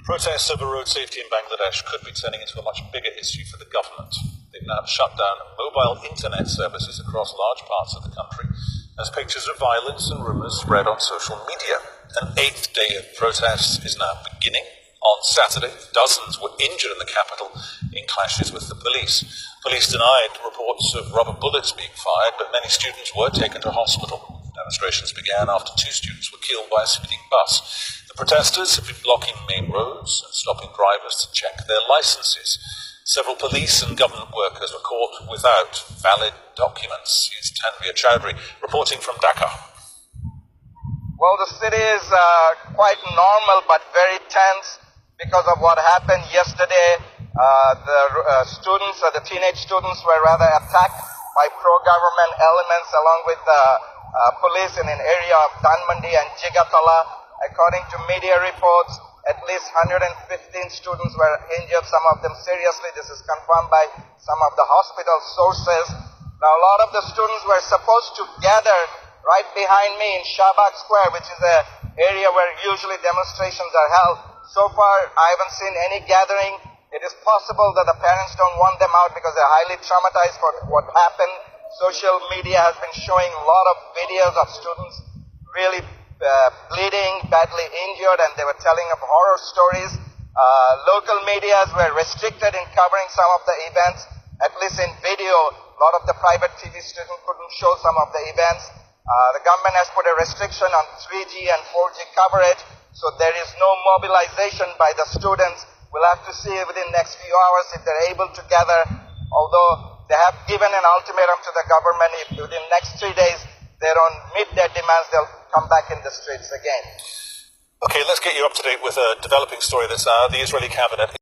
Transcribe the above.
Protests over road safety in Bangladesh could be turning into a much bigger issue for the government. They've now shut down mobile internet services across large parts of the country as pictures of violence and rumours spread on social media. An eighth day of protests is now beginning. On Saturday, dozens were injured in the capital in clashes with the police. Police denied reports of rubber bullets being fired, but many students were taken to hospital. Demonstrations began after 2 students were killed by a speeding bus. The protesters have been blocking main roads and stopping drivers to check their licenses. Several police and government workers were caught without valid documents. Here's Tanvir Chowdhury reporting from Dhaka. Well, the city is quite normal but very tense because of what happened yesterday. The teenage students were rather attacked by pro-government elements along with the police in an area of Dhanmondi and Jigatala. According to media reports, at least 115 students were injured, some of them seriously. This is confirmed by some of the hospital sources. Now, a lot of the students were supposed to gather right behind me in Shahbag Square, which is an area where usually demonstrations are held. So far, I haven't seen any gathering. It is possible that the parents don't want them out because they're highly traumatized for what happened. Social media has been showing a lot of videos of students really bleeding, badly injured, and they were telling of horror stories. Local medias were restricted in covering some of the events, at least in video. A lot of the private TV stations couldn't show some of the events. The government has put a restriction on 3G and 4G coverage, so there is no mobilization by the students. We'll have to see within the next few hours if they're able to gather, although they have given an ultimatum to the government. If within the next 3 days they don't meet their demands, they'll come back in the streets again. Okay, let's get you up to date with a developing story that's now the Israeli cabinet